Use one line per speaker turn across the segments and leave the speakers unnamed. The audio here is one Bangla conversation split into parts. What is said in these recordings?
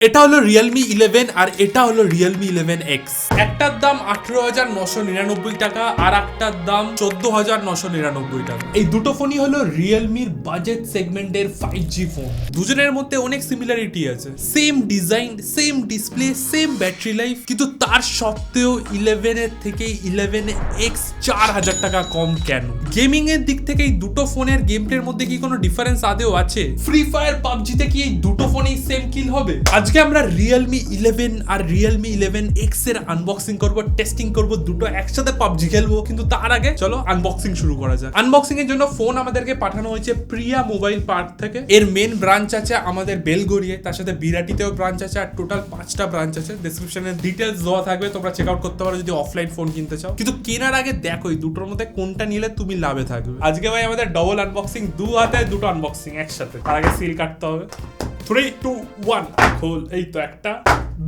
এটা হলো রিয়েলমি 11 আর এটা হলো রিয়েলমি 11X। একটার দাম 18,999 টাকা আর একটার দাম 14,999 টাকা। এই দুটো ফোনই হলো রিয়েলমির বাজেট সেগমেন্টের 5G ফোন। দুজনের মধ্যে অনেক সিমিলারিটি আছে, same design, same display, same battery life, কিন্তু তার সত্ত্বেও 11 এর থেকে 11X 4,000 টাকা কম কেন? গেমিং এর দিক থেকে এই দুটো ফোনের গেম প্লের মধ্যে কি কোনো ডিফারেন্স আদেও আছে? ফ্রি ফায়ার পাবজিতে কি এই দুটো ফোনেই সেম কিল হবে? আজকে আমরা রিয়েলমি 11 আর রিয়েলমি 11X এর আনবক্সিং করব, টেস্টিং করব, দুটো একসাথে পাবজি খেলবো। কিন্তু তার আগে চলো আনবক্সিং শুরু করা যাক। আনবক্সিং এর জন্য ফোন আমাদেরকে পাঠানো হয়েছে প্রিয়া মোবাইল পার্ক থেকে। এর মেন ব্রাঞ্চ আছে আমাদের বেলগড়িয়ে, তার সাথে বিরাটিতেও ব্রাঞ্চ আছে, আর টোটাল 5টা ব্রাঞ্চ আছে। ডেসক্রিপশনে ডিটেইলস দেওয়া থাকবে, তোমরা চেক আউট করতে পারো যদি অফলাইন ফোন কিনতে চাও। কিন্তু কেনার আগে দেখো এই দুটোর মধ্যে কোনটা নিলে তুমি লাভে থাকবে। আজকে ভাই আমাদের ডবল আনবক্সিং, দু হাতে দুটো আনবক্সিং একসাথে। তার আগে সিল কাটতে হবে। 3, 2, 1 খোল। এই তো একটা,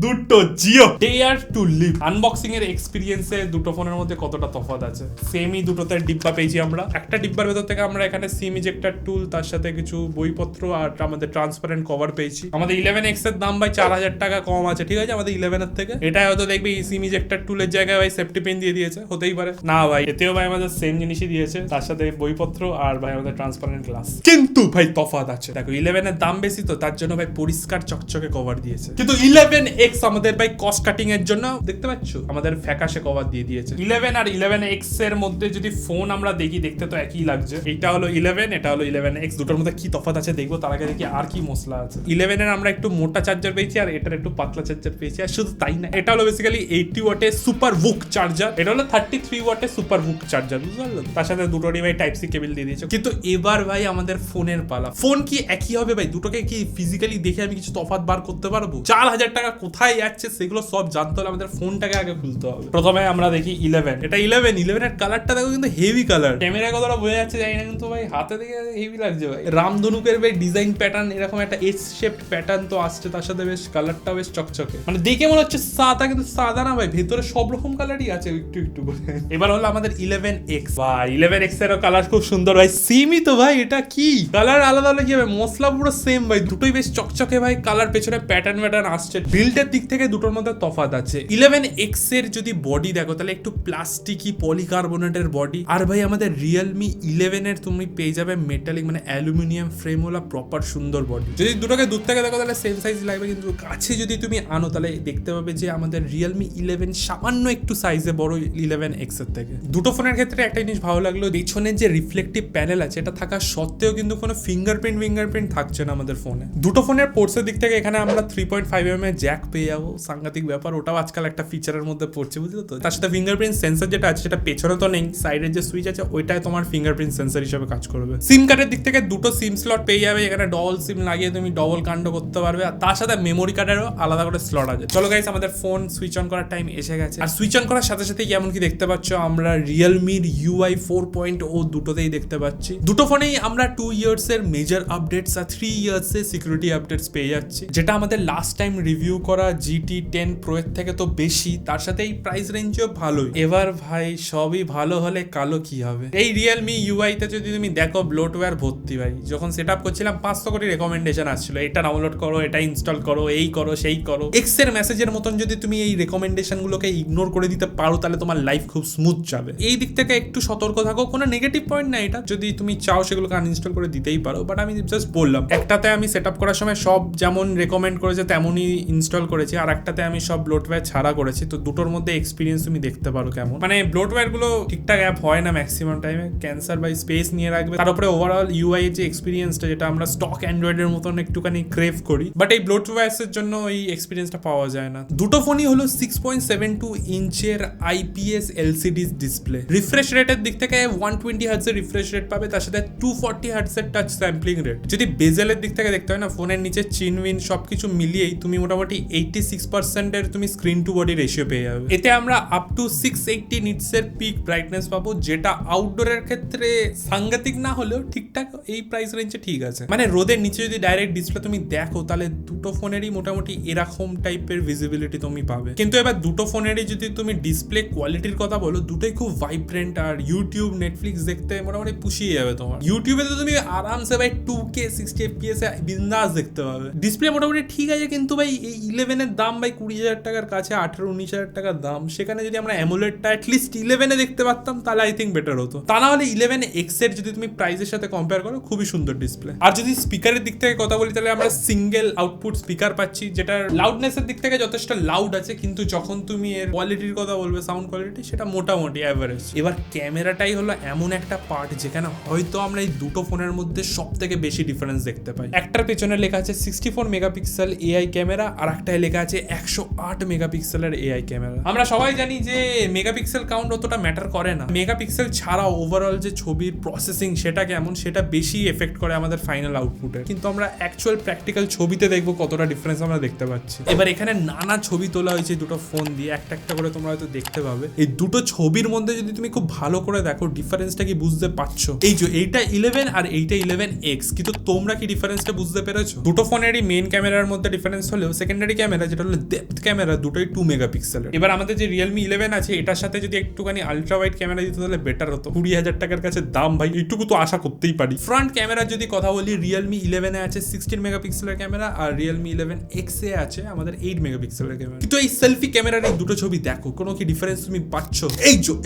দুটো Jio dare to live. Unboxing এর এক্সপিরিয়েন্সে দুটো ফোনের মধ্যে কতটা তফাৎ আছে। সেমই দুটোতে ডিব্বা পেয়েছি আমরা। একটা ডিব্বার ভেতর থেকে আমরা এখানে সিম ইজেক্টর টুল, তার সাথে কিছু বইপত্র আর আমাদের ট্রান্সপারেন্ট কভার পেয়েছি। আমাদের 11X এর দাম ভাই 4,000 টাকা কম আছে, ঠিক আছে, আমাদের 11 এর থেকে। এটা হয়তো দেখবে এই সিম ইজেক্টর টুলের জায়গায় ভাই সেফটি পিন দিয়ে দিয়েছে, হতেই পারে। না ভাই, এতেও ভাই আমাদের সেম জিনিসই দিয়েছে, তার সাথে বইপত্র আর ভাই আমাদের ট্রান্সপারেন্ট গ্লাস। কিন্তু ভাই তফাৎ আছে। দেখো 11 এর দাম বেশি তো তার জন্য ভাই পরিষ্কার চকচকে কভার দিয়েছে, কিন্তু 11X আমাদের ভাই কস্ট কাটিং এর জন্য দেখতে পাচ্ছ আমাদের ফ্যাকাশে কভার দিয়ে দিয়েছে। 11 আর 11X এর মধ্যে যদি ফোন আমরা দেখি, দেখতে তো একই লাগছে। এটা হলো 11, এটা হলো 11X। দুটোর মধ্যে কি তফাৎ আছে দেখবো, তার আগে দেখি আর কি মশলা আছে। 11 এর আমরা একটু মোটা চার্জার পেয়েছি আর এটার একটু পাতলা চার্জার পেয়েছি। আর শুধু তাই না, এটা হলো বেসিক্যালি 80 ওয়াটের সুপার বুক চার্জার, এটা হলো 33 ওয়াটের সুপার বুক চার্জার, বুঝতে পারলো? তার সাথে দুটোরই ভাই টাইপ সি কেবল দিয়ে দিয়েছে। কিন্তু এবার ভাই আমাদের ফোনের পালা। ফোন কি একই হবে ভাই? দুটোকে কি ফিজিক্যালি দেখে আমি কিছু তফাৎ বার করতে পারবো? 4,000 টাকা কোথায় যাচ্ছে সেগুলো সব জানতে হলে আমাদের ফোনটাকে আগে খুলতে হবে। প্রথমে আমরা দেখি 11। এটা 11 এর কালারটা দেখো কিন্তু হেভি কালার। ক্যামেরা কতটা বোঝা যাচ্ছে জানি না, কিন্তু ভাই হাতে দেখে হেভি লাগছে ভাই। রামধনুকের ভাই ডিজাইন প্যাটার্ন, এরকম একটা এস শেপড প্যাটার্ন তো আসছে, তার সাথে বেশ কালারটা বেশ চকচকে, মানে দেখে মনে হচ্ছে সাদা, কিন্তু সাদা না ভাই, ভেতরে সব রকম কালারই আছে একটু একটু করে। এবার হলো আমাদের 11X। ভাই 11X এরও কালার খুব সুন্দর ভাই, সেমই তো ভাই। এটা কি কালার আলাদা আলাদা কি হবে? মশলা পুরো সেম ভাই, দুটোই বেশ চকচকে ভাই। কালার পেছনে প্যাটার্ন আসছে। বিল্ডের দিক থেকে দুটোর মধ্যে তফাৎ আছে। 11X এর যদি বডি দেখো তাহলে একটু প্লাস্টিকি পলিকার্বনেটের বডি, আর ভাই আমাদের রিয়েলমি 11 এর তুমি পেয়ে যাবে মেটালিক মানে অ্যালুমিনিয়াম ফ্রেমওয়ালা প্রপার সুন্দর বডি। যদি দুটোকে দূর থেকে দেখো তাহলে সেম সাইজ লাগবে, কিন্তু কাছে যদি তুমি আনো তাহলে দেখতে পাবে যে আমাদের রিয়েলমি 11 সামান্য একটু সাইজে বড় 11X এর থেকে। দুটো ফোনের ক্ষেত্রে একটা জিনিস ভালো লাগলো, পেছনের যে রিফ্লেকটিভ প্যানেল আছে এটা থাকা সত্ত্বেও কিন্তু কোনো ফিঙ্গারপ্রিন্ট থাকছে না আমাদের ফোনে। দুটো ফোনের পোর্টসের দিক থেকে এখানে আমরা 3.5mm এর জ্যাক পেয়ে যাবো, সাংঘাতিক ব্যাপার। ওটাও আজকাল একটা ফিচারের মধ্যে পড়ছে, বুঝলো তো? তার সাথে ফিঙ্গারপ্রিন্ট সেন্সর যেটা আছে সেটা পেছনে তো নেই, সাইডের যে সুইচ আছে ওইটাই তোমার ফিঙ্গারপ্রিন্ট সেন্সর হিসেবে কাজ করবে। সিম কার্ডের দিক থেকে দুটো সিম স্লট পেয়ে যাবে, এখানে ডবল সিম লাগিয়ে তুমি ডবল কাণ্ড করতে পারবে, আর তার সাথে মেমোরি কার্ডেরও আলাদা করে স্লট আছে। চলো গাইস, আমাদের ফোন সুইচ অন করার টাইম এসে গেছে। আর সুইচ অন করার সাথে সাথে যেমন কি দেখতে পাচ্ছ আমরা রিয়েলমির UI 4.0 দুটোতেই দেখতে পাচ্ছি। দুটো ফোনেই আমরা 2 ইয়ার্স এর মেজর আপডেটস আর 3 ইয়ার্স এর সিকিউরিটি আপডেটস পেয়ে যাচ্ছি, যেটা আমাদের লাস্ট টাইম রিভিউ করা GT10 Pro এর থেকে তো বেশি। তার সাথে এই প্রাইস রেঞ্জও ভালোই। এবার ভাই সবই ভালো হলে কালো কি হবে? এই রিয়েলমি UI তে যদি তুমি দেখো ব্লোটওয়্যার ভর্তি ভাই। যখন সেট আপ করছিলাম 500 কোটি রেকমেন্ডেশন আসছিল, এটা ডাউনলোড করো, এটা ইনস্টল করো, এই করো, সেই করো। এক্স এর মেসেজের মতন যদি তুমি এই রেকমেন্ডেশন গুলোকে ইগনোর করে দিতে পারো তাহলে তোমার লাইফ খুব স্মুথ যাবে। এই দিক থেকে একটু সতর্ক থাকো। কোনো নেগেটিভ পয়েন্ট না এটা, যদি তুমি চাও সেগুলোকে আনইনস্টল করে দিতেই পারো, বাট আমি জাস্ট বললাম। একটাতে আমি সেট আপ করার সময় সব যেমন রেকমেন্ড করেছে তেমনই ইনস্টল করেছি, আর একটাতে আমি সব ব্লোটওয়্যার ছাড়া করেছি। তো দুটোর মধ্যে এক্সপিরিয়েন্স তুমি দেখতে পারো কেমন। মানে ব্লোটওয়্যার গুলো ঠিকঠাক অ্যাপ হয় না ম্যাক্সিমাম টাইমে, ক্যান্সার বাই স্পেস নিয়ে রাখবে। তার উপরে ওভারঅল UI এর যে এক্সপিরিয়েন্সটা, যেটা আমরা স্টক অ্যান্ড্রয়েডের মতন একটুখানি ক্রেভ করি, বাট এই ব্লোটওয়্যারস এর জন্য এই এক্সপিরিয়েন্সটা পাওয়া যায় না। দুটো ফোনই হলো 6.72 ইঞ্চের IPS LCD ডিসপ্লে। রিফ্রেশ রেটের দিক থেকে 120 হার্টজ এর রিফ্রেশ রেট পাবে, তার সাথে 240 হার্টজ এর টাচ স্যাম্পলিং রেট। যদি বেজেলের দিক থেকে দেখতে হয় না, ফোনের নিচে চিনউইন সবকিছু মিলিয়েই তুমি মোটামুটি 86% এর তুমি স্ক্রিন টু বডি রেশিও পেয়ে যাবে। এতে আমরা আপ টু 680 নিটস এর পিক ব্রাইটনেস পাবো, যেটা আউটডোরের ক্ষেত্রে সাংঘাতিক না হলেও ঠিকঠাক এই প্রাইস রেঞ্জে ঠিক আছে। মানে রোদের নিচে যদি ডাইরেক্ট ডিসপ্লে তুমি দেখো তাহলে দুটো ফোনেরই মোটামুটি এরকম টাইপের ভিজিবিলিটি তুমি পাবে। কিন্তু এবার দুটো ফোনেরই যদি তুমি ডিসপ্লে কোয়ালিটির কথা বলো, দুটোই খুব ভাইব্রেন্ট আর ইউটিউব নেটফ্লিক্স দেখতে মোটামুটি পুষিয়ে যাবে তোমার। ইউটিউবে তো তুমি আরামসে ভাই 2K 60 FPS এ বিন্দাস দেখতে পাবে। ডিসপ্লে মোটামুটি ঠিক আছে, কিন্তু ভাই এই 11 এর দাম ভাই 20,000 টাকার কাছে, 18-19,000 টাকার দাম, সেখানে যদি আমরা অ্যামোলেডটা অ্যাটলিস্ট 11 এ দেখতে পারতাম তাহলে আই থিঙ্ক বেটার হতো। তা না হলে 11X এর যদি তুমি প্রাইসের সাথে কম্পেয়ার করো, খুবই সুন্দর ডিসপ্লে। আর যদি স্পিকারের দিক থেকে কথা বলি তাহলে আমরা সিঙ্গেল আউটপুট স্পিকার পাচ্ছি, যেটা লাউডনেসের দিক থেকে যথেষ্ট লাউড আছে, কিন্তু যখন তুমি এর কোয়ালিটির কথা বলবে, সাউন্ড কোয়ালিটি, সেটা মোটামুটি অ্যাভারেজ। এবার ক্যামেরাটাই হলো এমন একটা পার্ট যেখানে হয়তো আমরা এই দুটো ফোনের মধ্যে সব থেকে বেশি ডিফারেন্স দেখতে পাই। একটার পেছনে লেখা আছে 64 মেগাপিক্সেল এআই ক্যামেরা, আর একটায় লেখা আছে 108 মেগাপিক্সেলের এআই ক্যামেরা। আমরা সবাই জানি যে মেগাপিক্সেল কাউন্ট অতটা ম্যাটার করে না, মেগাপিক্সেল ছাড়াও ওভারঅল যে ছবির প্রসেসিং সেটা কেমন সেটা বেশি এফেক্ট করে আমাদের ফাইনাল আউটপুটে। কিন্তু আমরা অ্যাকচুয়াল প্র্যাকটিক্যাল ছবিতে দেখবো কতটা ডিফারেন্স আমরা দেখতে পাচ্ছি। এবার এখানে নানা ছবি তোলা হয়েছে দুটো ফোন দিয়ে, একটা একটা করে তোমরা হয়তো দেখতে পাবে। এই দুটো ছবির মধ্যে যদি তুমি খুব ভালো করে দেখো ডিফারেন্সটা কি বুঝতে পারছো? এই যে এইটা 11 আর এইটা 11X, কিন্তু তোমরা কি ডিফারেন্সটা বুঝতে পেরেছো? দুটো ফোনেরই মেইন ক্যামেরার মধ্যে ডিফারেন্স হলেও সেকেন্ডারি ক্যামেরা যেটা হলো ডেপথ ক্যামেরা, দুটোই 2 মেগাপিক্সেলের। এবার আমাদের যে Realme 11 আছে এটার সাথে যদি একটুখানি আলট্রা ওয়াইড ক্যামেরা দিতে তাহলে বেটার হতো। 20,000 টাকার কাছে দাম ভাই, এইটুকু তো আশা করতেই পারি। ফ্রন্ট ক্যামেরার যদি কথা বলি, Realme 11 এ আছে 16 মেগাপিক্সেলের ক্যামেরা, আর Realme 11X এ আছে আমাদের 8 মেগাপিক্সেলের ক্যামেরা। কিন্তু এই সেলফি ক্যামেরার এই দুটো ছবি দেখো, কোনো কি ডিফারেন্স তুমি পাচ্ছো?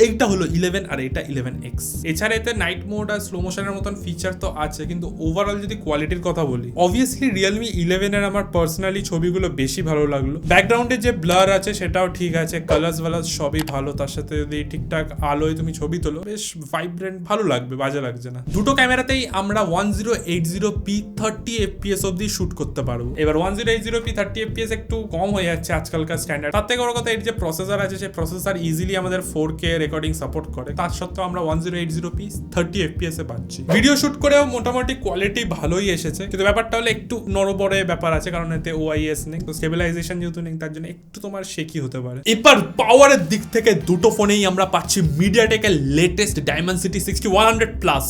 এইটা হলো 11 আর এটা 11X। এছাড়া এতে নাইট মোড আর স্লো মোশনের মতন ফিচার তো আছে, কিন্তু ওভারঅল যদি কোয়ালিটির কথা বলি, অবভিয়াসলি Realme 11 এর আমার পার্সোনালি ছবিগুলো বেশি ভালো লাগলো। ব্যাকগ্রাউন্ডে যে ব্লার আছে সেটাও ঠিক আছে, কালার্স ওয়ালার্স সবই ভালো, তার সাথে যদি ঠিকঠাক আলোয় তুমি ছবি তোলো বেশ ভাইব্রেন্ট ভালো লাগবে, বাজে লাগছে না। দুটো ক্যামেরাতেই আমরা 1080p 30 fps অবধি শুট করতে পারবো। এবার 1080p 30 fps একটু কম হয়ে যাচ্ছে আজকালকার স্ট্যান্ডার্ড। তার থেকে বড় কথা এর যে প্রসেসর আছে সেই প্রসেসর ইজিলি আমাদের 4K রেকর্ডিং সাপোর্ট করে, তার সত্ত্বেও আমরা 1080p 30 fps এ পাচ্ছি। ভিডিও শুট করেও মোটামুটি কোয়ালিটি ভালোই এসেছে, কিন্তু ব্যাপারটা হলো একটু নড়বড়ে ব্যাপার আছে, কারণ এতে OIS নেই, তো স্টেবিলাইজেশন যেহেতু নেই তার জন্য একটু তোমার শেকি হতে পারে। এবার পাওয়ারের দিক থেকে দুটো ফোনেই আমরা পাচ্ছি মিডিয়াটেকের লেটেস্ট Dimensity 6100 প্লাস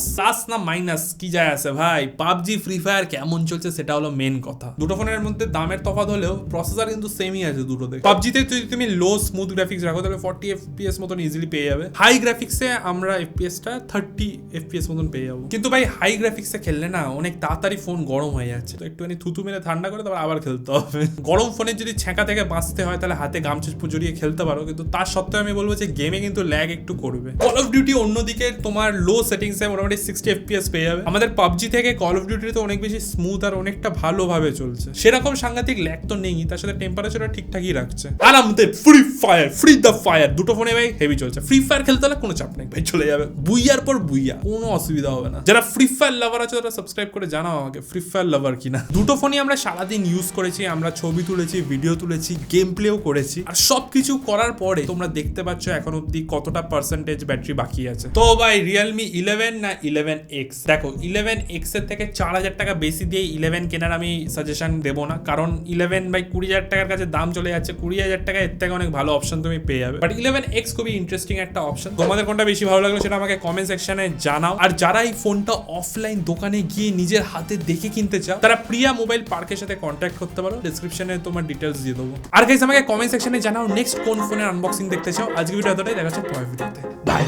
না মাইনাস কি যায় আছে ভাই, PUBG ফ্রি ফায়ার কেমন চলছে সেটা হলো মেন কথা। দুটো ফোনের মধ্যে দামের তফাৎ হলেও প্রসেসর কিন্তু সেমই আছে দুটোতে। PUBG তে যদি তুমি লো স্মুথ গ্রাফিক্স রাখো তাহলে 40 fps মতন ইজিলি পেয়ে যাবে, হাই গ্রাফিক্সে আমরা FPS টা 30 fps মতন পেয়ে যাবো। কিন্তু ভাই হাই গ্রাফিক্সে খেললে না অনেক তাড়াতাড়ি ফোন গরম হয়ে যাচ্ছে, তো একটুখানি থুতু মেরে ঠান্ডা করে তারপর আবার খেলতে হবে। গরম ফোনে যদি ছ্যাঁকা থেকে বাঁচতে হয় তাহলে হাতে গামছা জড়িয়ে খেলতে পারো, কিন্তু তার সত্ত্বেও আমি বলবো যে গেমে কিন্তু ল্যাগ একটু করবে। কল অফ ডিউটি অন্যদিকে তোমার লো সেটিংসে মোটামুটি 60 fps পেয়ে যাবে। আমাদের PUBG থেকে কল অফ ডিউটিতে অনেক বেশি স্মুথ আর অনেকটা ভালোভাবে চলছে, সেরকম সাংঘাতিক ল্যাগ তো নেই, তার সাথে টেম্পারেচারও ঠিকঠাকই রাখছে। আর আমাদের ফ্রি দ্য ফায়ার দুটো ফোনে ভাই হেভি চলছে। ফ্রি ফায়ার খেলতে হলে কোনো চাপ নেই ভাই, চলে যাবে বুইয়ার পর বুইয়া, কোনো অসুবিধা হবে না। যারা ফ্রি ফায়ার লাভার আছে তারা সাবস্ক্রাইব করে জানাও আমাকে ফ্রি ফায়ার লাভার কিনা। দুটো ফোনই আমরা সারাদিন ইউজ করেছি, আমরা ছবি তুলেছি, ভিডিও তুলেছি, গেম প্লেও করেছি, আর সবকিছু করার পরে তোমরা দেখতে পাচ্ছ এখন অব্দি কতটা পার্সেন্টেজ ব্যাটারি বাকি আছে। তো ভাই Realme 11 না 11X? দেখো 11X এর থেকে 4,000 টাকা বেশি দিয়ে 11 কেনার আমি সাজেশন দেবো না, কারণ 11 ভাই 20,000 টাকার কাছে দাম চলে যাচ্ছে, 20,000 টাকা এর থেকে অনেক ভালো অপশন তুমি পেয়ে যাবে। বাট 11X খুবই ইন্টারেস্টিং একটা অপশন। তোমাদের কোনটা বেশি ভালো লাগলো সেটা আমাকে কমেন্ট সেকশনে জানাও। আর যারা এই ফোনটা অফলাইন দোকানে গিয়ে নিজের হাতে দেখে কিনতে চাও তারা প্রিয়া মোবাইল পার্কের সাথে কন্ট্যাক্ট করতে পারো, ডেসক্রিপশনে তোমার ডিটেলস দিয়ে দেবো। আর গাইস আমাকে কমেন্ট সেকশনে জানাও নেক্সট কোন ফোনের আনবক্সিং দেখতে চাও। আজকে ভিডিও এতটাই, দেখা হচ্ছে পরের ভিডিওতে, বাই।